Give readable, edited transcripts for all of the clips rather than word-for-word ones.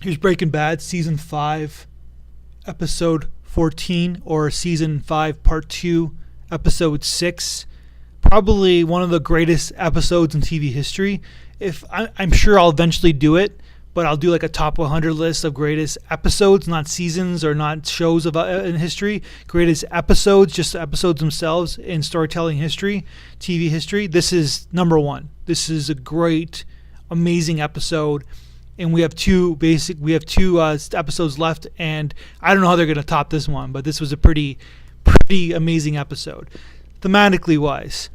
Here's Breaking Bad, Season 5, Episode 14, or Season 5, Part 2, Episode 6. Probably one of the greatest episodes in TV history. I'm sure I'll eventually do it, but I'll do like a top 100 list of greatest episodes, not seasons or not shows in history. Greatest episodes, just episodes themselves in storytelling history, TV history. This is number one. This is a great, amazing episode. And we have two episodes left, and I don't know how they're going to top this one, but this was a pretty amazing episode. Thematically wise,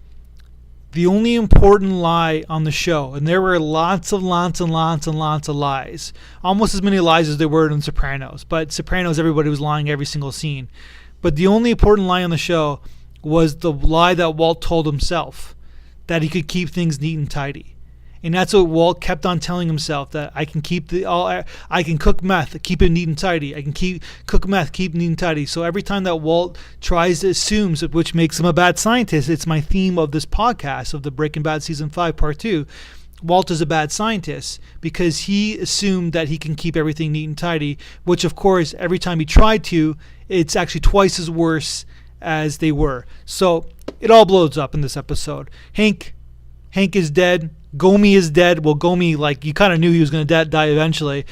the only important lie on the show, and there were lots of lies, almost as many lies as there were in Sopranos, but Sopranos, everybody was lying every single scene. But the only important lie on the show was the lie that Walt told himself, that he could keep things neat and tidy. And that's what Walt kept on telling himself, that I can cook meth, keep it neat and tidy. I can cook meth, keep it neat and tidy. So every time that Walt tries to assume, which makes him a bad scientist, it's my theme of this podcast, of the Breaking Bad Season 5 Part 2. Walt is a bad scientist because he assumed that he can keep everything neat and tidy, which of course every time he tried to, it's actually twice as worse as they were. So it all blows up in this episode. Hank is dead. Gomi is dead. Well, Gomi, like, you kind of knew he was going to die eventually,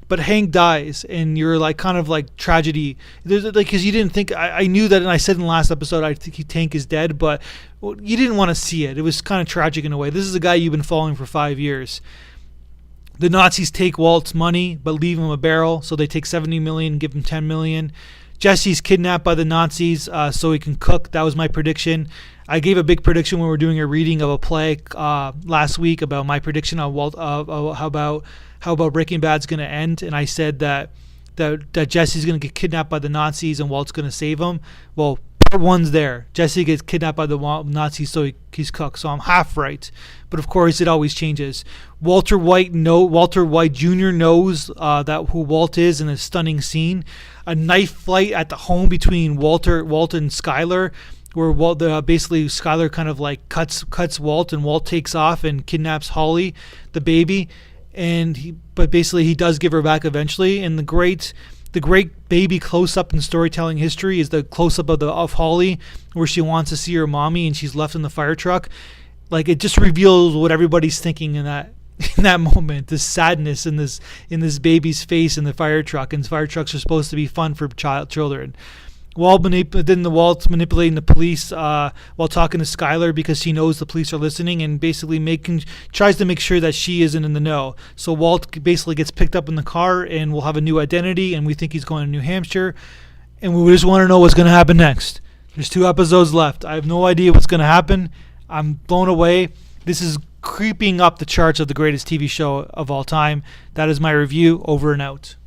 but Hank dies, and you're like kind of like tragedy. There's like, because you didn't think, I knew that, and I said in the last episode I think Hank is dead, but you didn't want to see it. It was kind of tragic in a way. This is a guy you've been following for 5 years. The Nazis take Walt's money but leave him a barrel, so they take $70 million and give him $10 million. Jesse's kidnapped by the Nazis so he can cook. That was my prediction. I gave a big prediction when we were doing a reading of a play last week about my prediction on Walt, how about Breaking Bad's going to end, and I said that Jesse's going to get kidnapped by the Nazis and Walt's going to save him. Well, part one's there. Jesse gets kidnapped by the Nazis, so he's cooked. So I'm half right, but of course it always changes. Walter White Jr. knows that who Walt is in a stunning scene. A knife fight at the home between Walt and Skyler, where basically Skyler kind of like cuts Walt, and Walt takes off and kidnaps Holly, the baby, but basically he does give her back eventually. And the great baby close-up in storytelling history is the close-up of Holly, where she wants to see her mommy and she's left in the fire truck. Like, it just reveals what everybody's thinking in that moment, this sadness in this baby's face in the fire truck. And fire trucks are supposed to be fun for children. Walt's manipulating the police while talking to Skyler because he knows the police are listening, and basically tries to make sure that she isn't in the know. So Walt basically gets picked up in the car and will have a new identity, and we think he's going to New Hampshire, and we just want to know what's going to happen next. There's 2 episodes left. I have no idea what's going to happen. I'm blown away. This is creeping up the charts of the greatest TV show of all time. That is my review. Over and out.